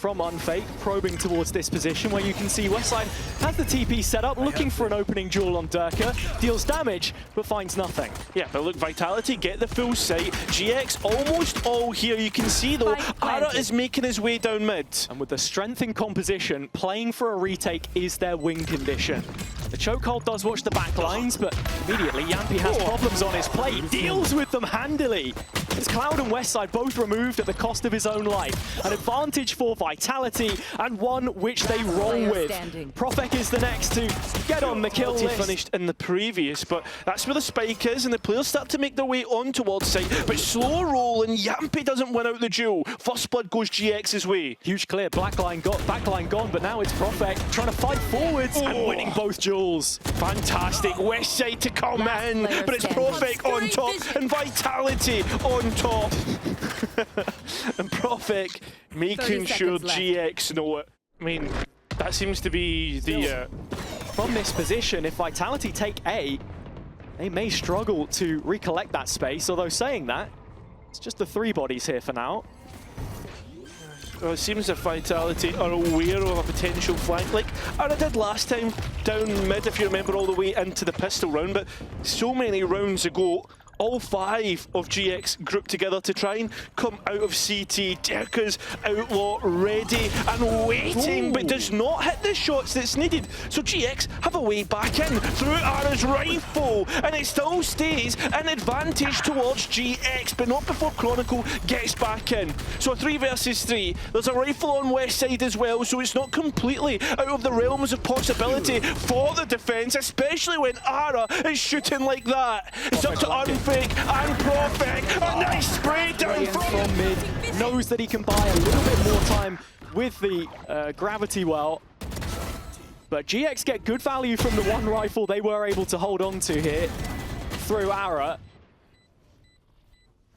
from UNFAKE, probing towards this position where you can see westside has the TP set up, looking for an opening duel on Derke, deals damage, but finds nothing. Yeah, but look, Vitality get the full sight. GX almost all here. You can see, though, Ara is making his way down mid. And with the strength in composition, playing for a retake is their win condition. The chokehold does watch the back lines, but immediately Jamppi has problems on his plate, deals with them handily. As Cloud and Westside both removed at the cost of his own life. An advantage for Vitality, and one which they roll with. PROFEK is the next to get on the kill list. Finished in the previous, but that's where the spike is, and the players start to make their way on towards site. But slow roll, and Jamppi doesn't win out the duel. First blood goes GX's way. Huge clear, backline gone, but now it's PROFEK trying to fight forwards and winning both duels. Fantastic, Westside to come in, but it's PROFEK on top, and Vitality on top. And PROFEK making sure GX know it. I mean, that seems to be the... From this position, if Vitality take A, they may struggle to recollect that space, although saying that, it's just the 3 bodies here for now. Well, it seems that Vitality are aware of a potential flank, like Ara did last time down mid, if you remember, all the way into the pistol round, but so many rounds ago, all 5 of GX grouped together to try and come out of CT. Derke's outlaw ready and waiting, but does not hit the shots that's needed. So GX have a way back in through Ara's rifle, and it still stays an advantage towards GX, but not before Chronicle gets back in. So a 3 versus 3. There's a rifle on Westside as well, so it's not completely out of the realms of possibility for the defense, especially when Ara is shooting like that. It's up to UNFAKE and PROFEK. A nice spray down from mid. Knows that he can buy a little bit more time with the gravity well. But GX get good value from the one rifle they were able to hold on to here through Ara.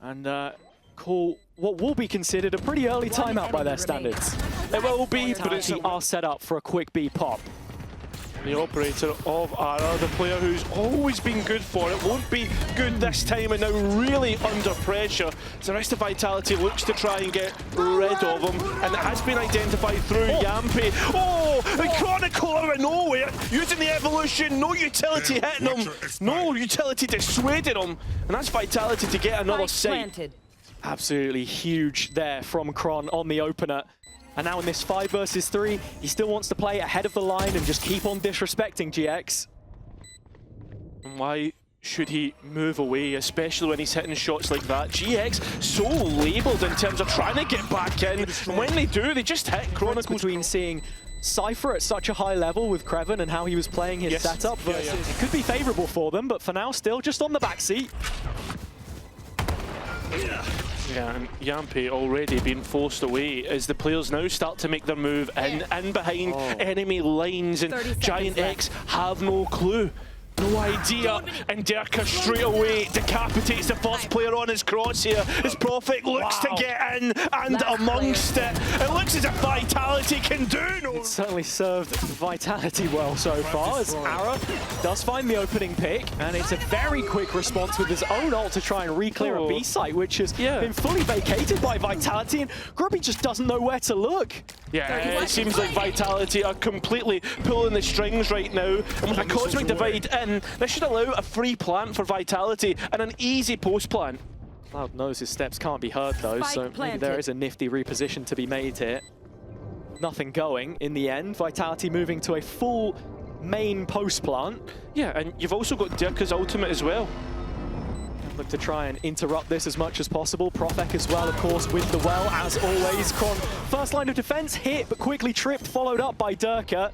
And call what will be considered a pretty early timeout by their standards. It will be, but it's are set up for a quick B pop. The operator of Ara, the player who's always been good for it, won't be good this time and now really under pressure. So the rest of Vitality looks to try and get rid of him, and it has been identified through Jamppi. Oh, the Chronicle out of nowhere, using the evolution, no utility hitting him, no utility dissuading him, and that's Vitality to get another sight. Absolutely huge there from Chron on the opener. And now in this 5 versus 3, he still wants to play ahead of the line and just keep on disrespecting GX. And why should he move away, especially when he's hitting shots like that? GX so labelled in terms of trying to get back in, and when they do, they just hit Chronicle. Between seeing Cypher at such a high level with Kreven and how he was playing his setup versus it could be favourable for them, but for now still just on the back seat. Yeah, and Jamppi already being forced away as the players now start to make their move in behind enemy lines, and GIANTX have no clue. No idea, and Derke straight away decapitates the first player on his crosshair as PROFEK looks to get in and amongst it. It looks as if Vitality can do no. It certainly served Vitality well so far, as Ara does find the opening pick, and it's a very quick response with his own ult to try and re-clear a B site, which has been fully vacated by Vitality, and Grubby just doesn't know where to look. Yeah, it seems like Vitality are completely pulling the strings right now, and with a Cosmic Divide in, this should allow a free plant for Vitality and an easy post plant. Cloud knows his steps can't be heard though, so maybe there is a nifty reposition to be made here. Nothing going in the end. Vitality moving to a full main post plant. Yeah, and you've also got Derke's ultimate as well. Look to try and interrupt this as much as possible. PROFEK as well, of course, with the well, as always. Chron, first line of defense hit, but quickly tripped, followed up by Derke.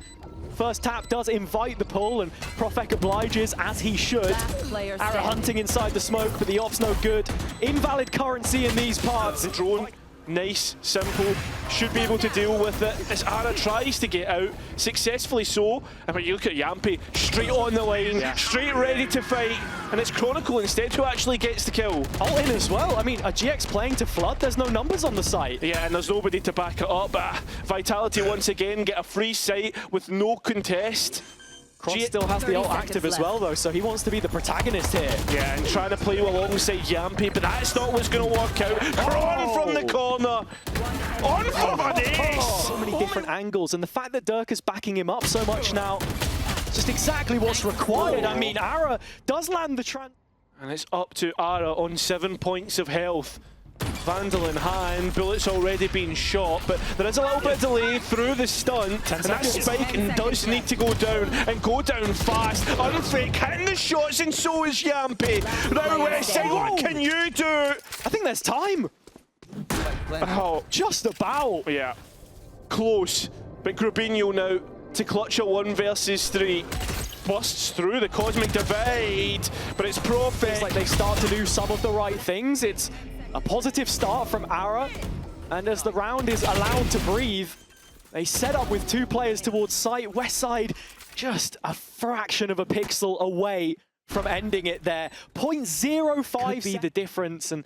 First tap does invite the pull, and PROFEK obliges, as he should. Ara hunting inside the smoke, but the op's no good. Invalid currency in these parts. The drone, nice, simple, should be able to deal with it as Ara tries to get out, successfully so. And when you look at Jamppi, straight on the line, straight ready to fight, and it's Chronicle instead who actually gets the kill. All in as well. I mean, a GX playing to flood, there's no numbers on the site. Yeah, and there's nobody to back it up. Vitality once again get a free sight with no contest. Cross still has the ult active as well, though, so he wants to be the protagonist here. Yeah, and trying to play alongside Jamppi, but that's not what's going to work out. Cron from the corner. On for an ace! So many different angles, and the fact that Derke is backing him up so much now, just exactly what's required. I mean, Ara does land the And it's up to Ara on 7 points of health. Vandal in hand, bullets already being shot, but there is a little bit of delay through the stunt, and that spike does need to go down, and go down fast. UNFAKE hitting the shots, and so is Jamppi. Now westside, what can you do? I think there's time. Oh, Just about. yeah, close, but Grubinho now to clutch a 1 versus 3. Busts through the cosmic divide, but it's PROFEK. It's like they start to do some of the right things. It's a positive start from Ara, and as the round is allowed to breathe, they set up with 2 players towards site. Westside just a fraction of a pixel away from ending it there. 0.05 be the difference, and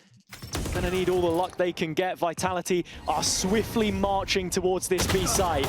gonna need all the luck they can get. Vitality are swiftly marching towards this B site.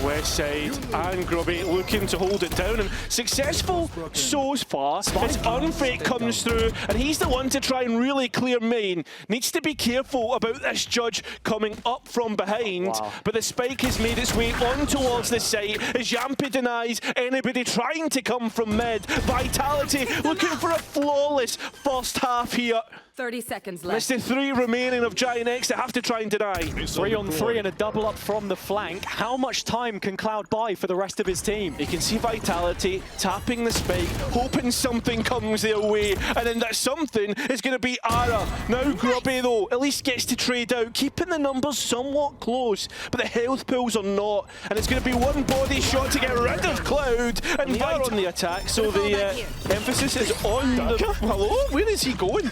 Westside and Grubby looking to hold it down, and successful so far as UNFAKE comes through, and he's the one to try and really clear main. Needs to be careful about this judge coming up from behind, but the spike has made its way on towards the site as Jamppi denies anybody trying to come from mid. Vitality looking for a flawless first half here. 30 seconds left. It's the 3 remaining of GIANTX that have to try and deny. 3 on 3 and a double up from the flank. How much time can Cloud buy for the rest of his team? You can see Vitality tapping the spike, hoping something comes their way, and then that something is going to be Ara. Now Grubby, though, at least gets to trade out, keeping the numbers somewhat close, but the health pools are not, and it's going to be 1 body shot to get rid of Cloud, and they are on the attack, so the emphasis is on the... Hello? Where is he going?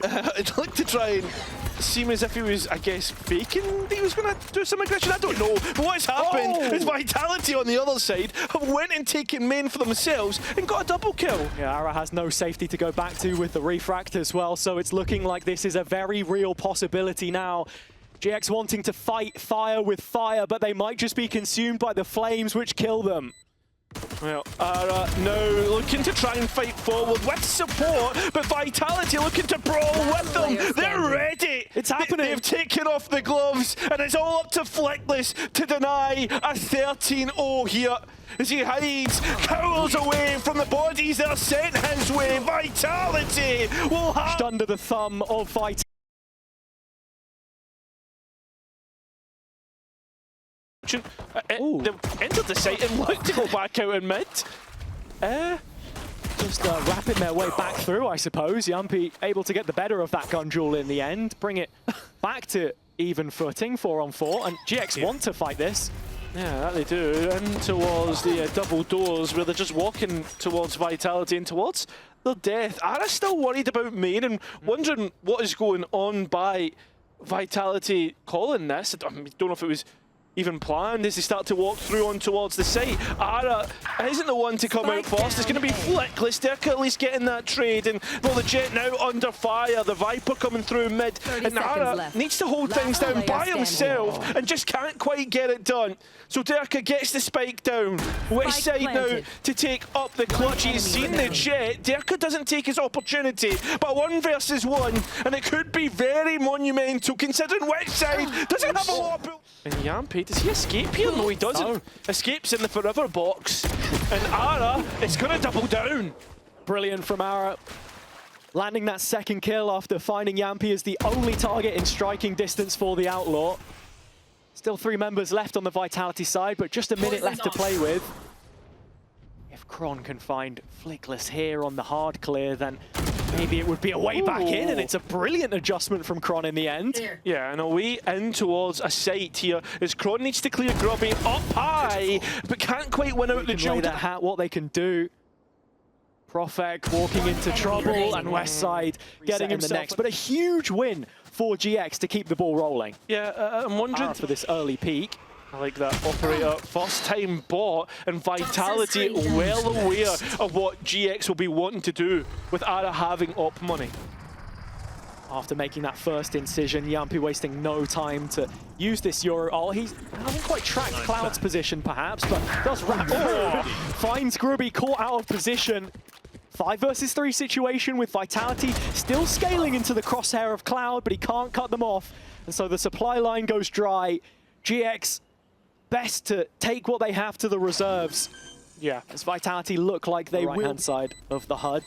I'd like to try and seem as if he was, I guess, faking that he was going to do some aggression. I don't know. But what's happened is Vitality on the other side have went and taken main for themselves and got a double kill. Yeah, Ara has no safety to go back to with the refract as well, so it's looking like this is a very real possibility now. GX wanting to fight fire with fire, but they might just be consumed by the flames which kill them. Well, Ara now looking to try and fight forward with support, but Vitality looking to brawl with them. They're ready. It's happening. They've taken off the gloves, and it's all up to Flickless to deny a 13-0 here. As he hides, cowls away from the bodies that are sent his way. Vitality will have... Under the thumb of Vitality. They entered the site and looked to go back out in mid. Just wrapping their way back through, I suppose. Jamppi able to get the better of that gun duel in the end, bring it back to even footing, 4 on 4, and GX want to fight this. Yeah, that they do, and towards the double doors where they're just walking towards Vitality and towards their death. Ara's still worried about main and wondering what is going on by Vitality calling this. I don't know if it was even planned as they start to walk through on towards the site. Ara isn't the one to come out first. It's going to be Flickless. Derke at least getting that trade, and well, the Jet now under fire. The Viper coming through mid, and Ara needs to hold things down by himself and just can't quite get it done. So Derke gets the spike down. Westside now to take up the clutch. He's seen the Jet. Derke doesn't take his opportunity, but 1 versus 1, and it could be very monumental considering Westside doesn't have a lot of... And Jamppi, does he escape here? No, he doesn't. No. Escapes in the forever box. And Ara is going to double down. Brilliant from Ara. Landing that 2nd kill after finding Jamppi as the only target in striking distance for the Outlaw. Still 3 members left on the Vitality side, but just a minute left to play with. If Cron can find Flickless here on the hard clear, then maybe it would be a way back in, and it's a brilliant adjustment from Cron in the end. Yeah, and a way in towards a site here as Cron needs to clear Grubby up high, but can't quite win out the duel. That hat, what they can do. PROFEK walking into trouble, and Westside getting him the next. But a huge win for GX to keep the ball rolling. Yeah, I'm wondering for this early peak. I like that operator, first time bought, and Vitality well aware of what GX will be wanting to do with Ara having op money. After making that first incision, Jamppi wasting no time to use this Euro ult. He hasn't quite tracked Cloud's position, perhaps, but does wrap through. Finds Grubby caught out of position. 5 versus 3 situation with Vitality still scaling into the crosshair of Cloud, but he can't cut them off. And so the supply line goes dry. GX, best to take what they have to the reserves. Yeah. As Vitality look like they will. Right-hand side of the HUD.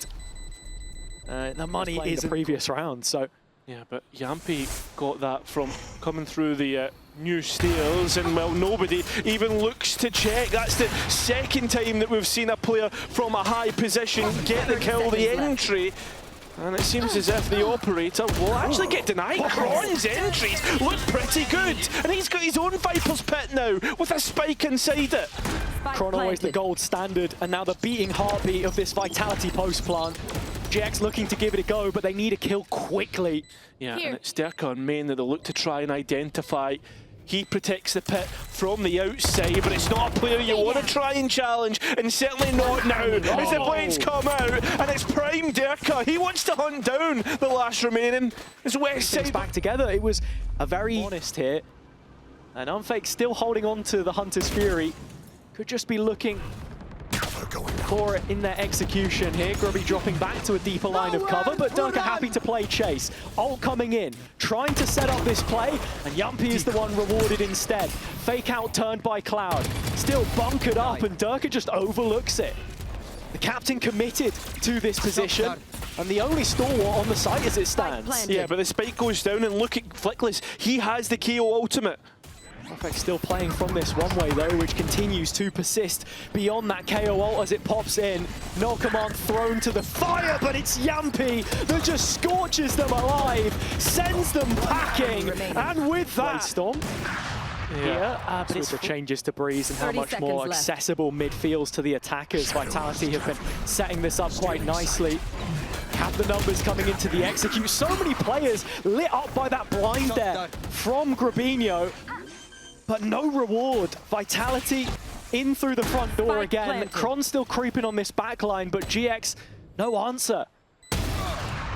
The money is the previous round, so. Yeah, but Jamppi got that from coming through the new stairs, and well, nobody even looks to check. That's the second time that we've seen a player from a high position get the kill, the entry. And it seems as if the operator will actually get denied. Cron's entries look pretty good. And he's got his own Viper's Pit now with a spike inside it. Chron always the gold standard, and now the beating heartbeat of this Vitality post plant. GX looking to give it a go, but they need a kill quickly. Yeah, and it's Derke on main that they'll look to try and identify. He protects the pit from the outside, but it's not a player you want to try and challenge, and certainly not now, as the blades come out, and it's prime Derke. He wants to hunt down the last remaining. It's westside back together. It was a very honest hit, and UNFAKE still holding on to the Hunter's Fury. Could just be looking for it in their execution here. Grubby dropping back to a deeper line of cover, but Derke happy to play chase. Ult coming in, trying to set up this play, and Jamppi is the one rewarded instead. Fake out turned by Cloud. Still bunkered up, and Derke just overlooks it. The captain committed to this position, and the only stalwart on the site as it stands. Yeah, but the spike goes down, and look at Flickless. He has the KO ultimate. PROFEK still playing from this one-way though, which continues to persist beyond that KO ult as it pops in. No command thrown to the fire, but it's Jamppi that just scorches them alive, sends them packing, and with that... Storm. Yeah, with the changes to Breeze and how much more accessible mid feels to the attackers. Vitality have been setting this up quite nicely. Have the numbers coming into the execute. So many players lit up by that blind there from Grubinho. But no reward. Vitality in through the front door again. Chron still creeping on this backline, but GX, no answer.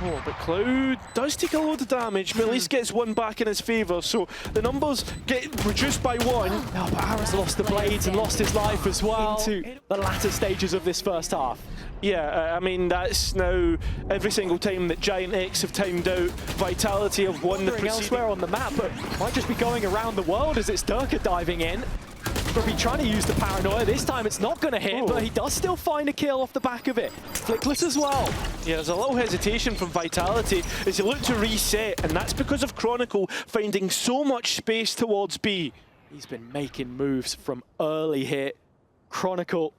Oh, but Cloud does take a load of damage, but at least gets one back in his favour, so the numbers get reduced by 1. No, but Aaron's lost the blades and lost his life as well into the latter stages of this first half. Yeah, I mean, that's now every single time that GIANTX have timed out. Vitality have won the preceding... elsewhere on the map, but might just be going around the world as it's Derke diving in. Grubby trying to use the paranoia. This time it's not going to hit, but he does still find a kill off the back of it. Flickless as well. Yeah, there's a little hesitation from Vitality as they look to reset, and that's because of Chronicle finding so much space towards B. He's been making moves from early here. Chronicle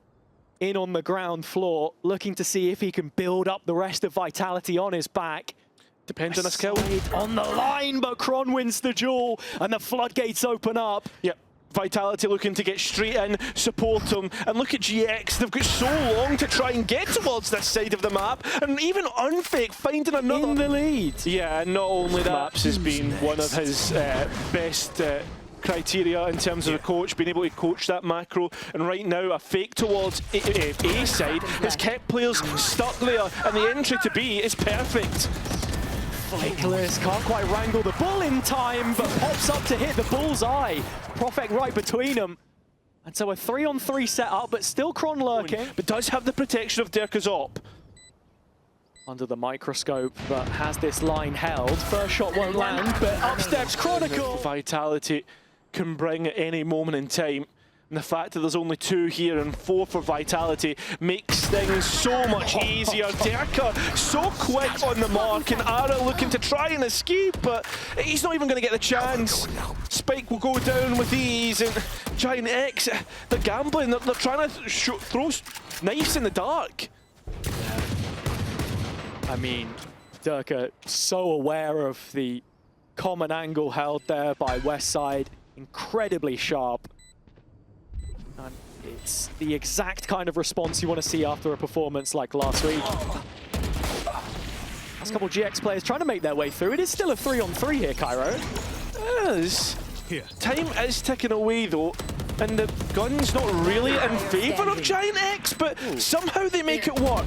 in on the ground floor, looking to see if he can build up the rest of Vitality on his back. Depends on his kill. On the line, but Chron wins the duel, and the floodgates open up. Yep. Vitality looking to get straight in, support them, and look at GX, they've got so long to try and get towards this side of the map, and even UNFAKE finding another... In the lead. Yeah, and not only that, has been one of his best criteria in terms of a coach, being able to coach that macro, and right now a fake towards A side has kept players stuck there, and the entry to B is perfect. Flickless can't quite wrangle the bull in time, but pops up to hit the bullseye. PROFEK right between them. And so a 3-on-3 setup, but still Chron lurking. But does have the protection of Derke's op. Under the microscope, but has this line held. First shot won't land, but up steps Chronicle. Vitality can bring at any moment in time. And the fact that there's only 2 here and 4 for Vitality makes things so much easier. Derke so quick on the mark, and Ara looking to try and escape, but he's not even going to get the chance. Spike will go down with ease, and GIANTX, they're gambling. They're trying to throw knives in the dark. I mean, Derke so aware of the common angle held there by westside. Incredibly sharp. And it's the exact kind of response you want to see after a performance like last week. Last couple of GX players trying to make their way through. It is still a 3-on-3 here, Cairo. Time is ticking away though, and the gun's not really in favour of GIANTX, but somehow they make it work.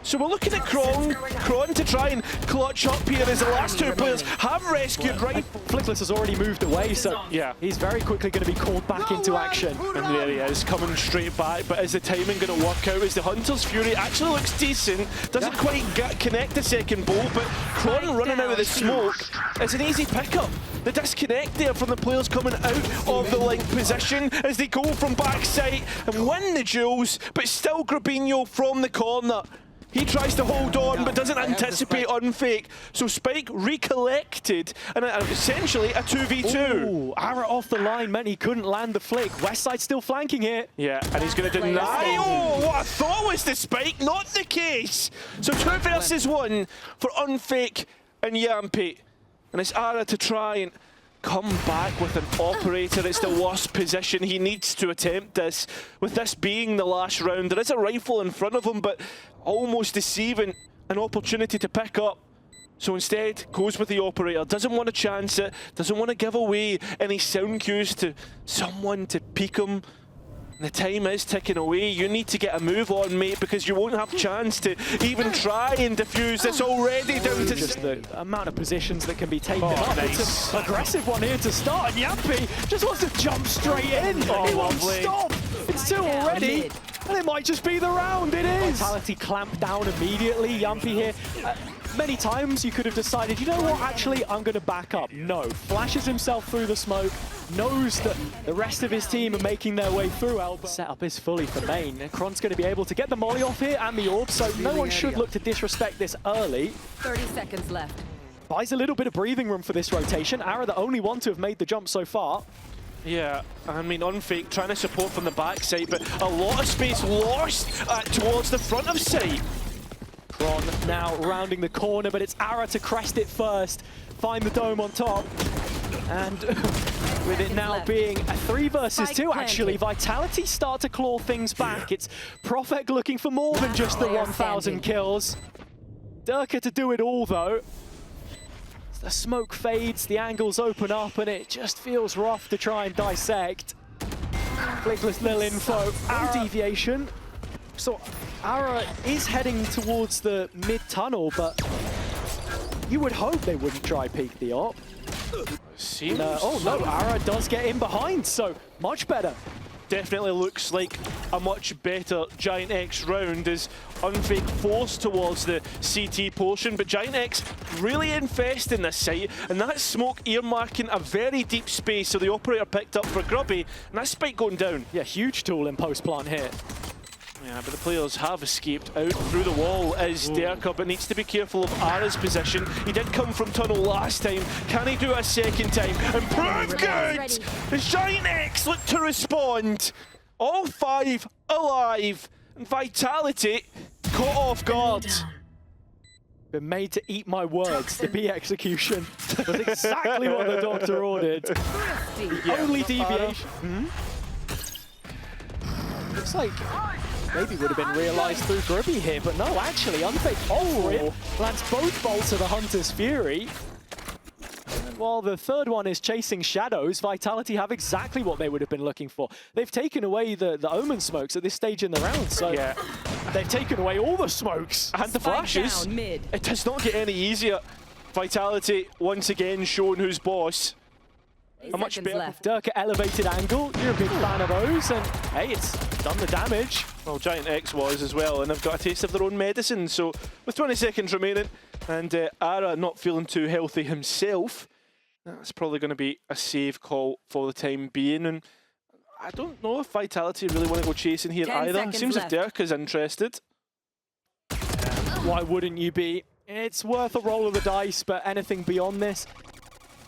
So we're looking at Cron to try and clutch up here as the last two players have rescued right. Flickless has already moved away, so yeah, he's very quickly going to be called back into action. And there he is, coming straight back, but is the timing going to work out? As the Hunter's Fury actually looks decent, doesn't quite connect the second ball, but Cron running out of the smoke is an easy pickup. The disconnect there from the players coming out of the link position as they go from backside and win the duels, but still grubinho from the corner. He tries to hold on, but doesn't anticipate UNFAKE. So Spike recollected, and essentially a 2v2. Ooh, Ara off the line meant he couldn't land the flick. Westside still flanking here. Yeah, and he's going to deny. Oh, what I thought was the Spike, not the case. So 2 versus 1 for UNFAKE and Jamppi. And it's Ara to try and come back with an operator. It's the worst position. He needs to attempt this. With this being the last round, there is a rifle in front of him, but almost deceiving an opportunity to pick up. So instead, goes with the operator. Doesn't want to chance it. Doesn't want to give away any sound cues to someone to peek him. The time is ticking away. You need to get a move on, mate, because you won't have a chance to even try and defuse this already down to... Just the amount of positions that can be taken up. Nice. It's an aggressive one here to start, and Jamppi just wants to jump straight in. He won't stop. It's 2 already, and it might just be the round. It is. Vitality clamped down immediately. Jamppi here. Many times you could have decided, you know what, actually, I'm going to back up. No. Flashes himself through the smoke, knows that the rest of his team are making their way through Elbow. Setup is fully for main. And Cron's going to be able to get the molly off here and the orb, so no one should look to disrespect this early. 30 seconds left. Buys a little bit of breathing room for this rotation. Ara, the only one to have made the jump so far. Yeah, I mean, UNFAKE trying to support from the backside, but a lot of space lost towards the front of site. Cron now rounding the corner, but it's Ara to crest it first. Find the dome on top. And with it now being a 3 versus 2, actually, Vitality start to claw things back. It's PROFEK looking for more than just the 1,000 kills. Derke to do it all, though. The smoke fades, the angles open up, and it just feels rough to try and dissect. Flickless little info, Ara deviation. So Ara is heading towards the mid-tunnel, but you would hope they wouldn't try peek the op. Oh no, Ara does get in behind, so much better. Definitely looks like a much better GIANTX round as UNFAKE forced towards the CT portion, but GIANTX really infest in this site, and that smoke earmarking a very deep space, so the operator picked up for Grubby, and that Spike going down. Yeah, huge tool in post-plant here. Yeah, but the players have escaped out through the wall as Derke, but needs to be careful of Ara's position. He did come from tunnel last time. Can he do it a second time? And prove good! As GIANTX look to respond. All 5 alive. And Vitality caught off guard. Been made to eat my words. The B execution was exactly what the doctor ordered. The only deviation. Looks like maybe would have been realized through Grubby here, but no, actually, UNFAKE lands both bolts of the Hunter's Fury. And while the third one is chasing shadows, Vitality have exactly what they would have been looking for. They've taken away the Omen smokes at this stage in the round, so yeah, they've taken away all the smokes. And the flashes. It does not get any easier. Vitality once again showing who's boss. A much better left. Derke elevated angle. You're a big fan of those, and hey, it's done the damage. Well, GIANTX was as well, and they've got a taste of their own medicine. So with 20 seconds remaining, and Ara not feeling too healthy himself, that's probably going to be a save call for the time being. And I don't know if Vitality really want to go chasing here either. Seems if Derke's interested. Why wouldn't you be? It's worth a roll of the dice, but anything beyond this,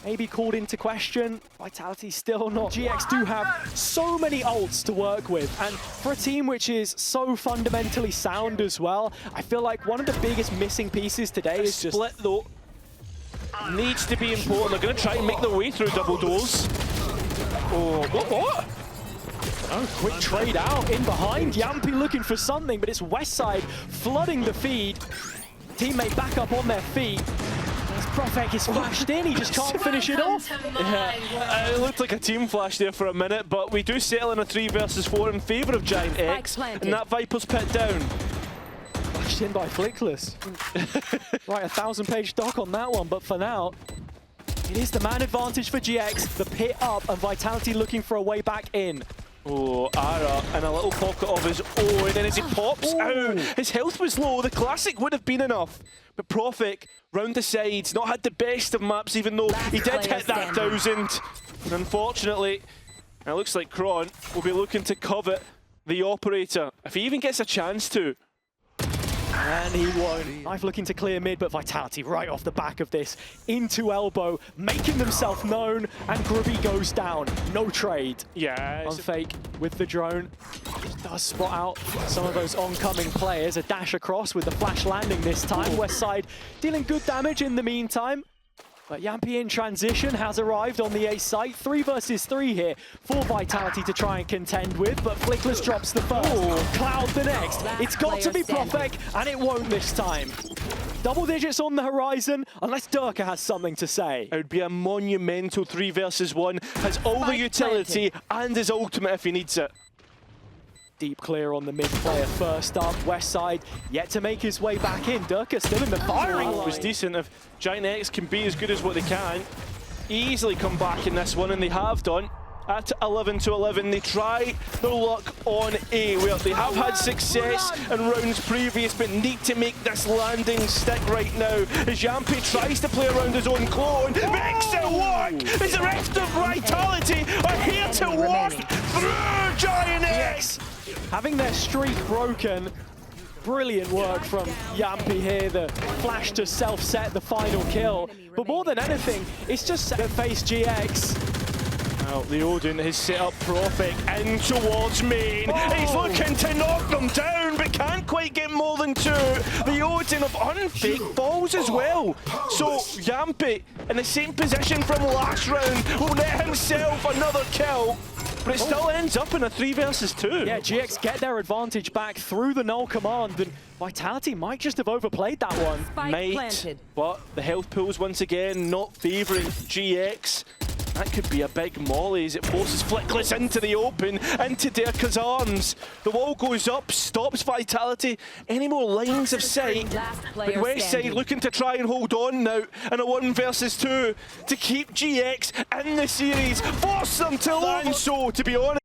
maybe called into question. Vitality still not. GX do have so many ults to work with, and for a team which is so fundamentally sound as well, I feel like one of the biggest missing pieces today is just... Split though needs to be important. They're going to try and make their way through double doors. Oh, what? Oh, quick trade out in behind. Jamppi looking for something, but it's westside flooding the feed. Teammate back up on their feet. As PROFEK is flashed in, he just can't finish it off. Yeah, it looked like a team flash there for a minute, but we do settle in a 3 versus 4 in favour of GIANTX, and that Viper's pit down. pushed in by Flickless. Right, a 1,000-page doc on that one, but for now, it is the man advantage for GX. The pit up and Vitality looking for a way back in. Oh, Ara in a little pocket of his own, and as he pops out, his health was low. The classic would have been enough, but PROFEK round the sides, not had the best of maps, even though he did hit that 1,000. And unfortunately, it looks like Cron will be looking to covet the operator, if he even gets a chance to. And he won't. Knife looking to clear mid, but Vitality right off the back of this. Into elbow, making themselves known, and Grubby goes down. No trade. Yeah. UNFAKE with the drone. Does spot out some of those oncoming players. A dash across with the flash landing this time. Westside dealing good damage in the meantime. But Jamppi in transition has arrived on the A site. 3 versus 3 here for Vitality to try and contend with, but Flickless drops the first. Cloud the next. It's got to be PROFEK, and it won't this time. Double digits on the horizon, unless Derke has something to say. It would be a monumental 3 versus 1. Has all the utility and his ultimate if he needs it. Deep clear on the mid player first up. Westside yet to make his way back in. Derke still in the firing line. It was decent. If GIANTX can be as good as what they can, easily come back in this one, and they have done. At 11 to 11, they try their luck on A, where they have had success in rounds previous, but need to make this landing stick right now. As Jamppi tries to play around his own clone, makes it work! As the rest of Vitality are here to walk through GIANTX! Having their streak broken. Brilliant work from Jamppi here. The flash to self-set the final kill. But more than anything, it's just that face GX. Now, the Odin has set up PROFEK in towards main. He's looking to knock them down, but can't quite get more than 2. The Odin of UNFAKE falls as well. So, Jamppi, in the same position from last round, will net himself another kill. But it still ends up in a 3 versus 2. Yeah, GX get their advantage back through the null command, and Vitality might just have overplayed that one. But the health pools once again not favouring GX. That could be a big molly as it forces Flickless into the open, into Derke's arms. The wall goes up, stops Vitality. Any more lines of sight? But Westside looking to try and hold on now in a 1 versus 2 to keep GX in the series, force them to land. So, to be honest,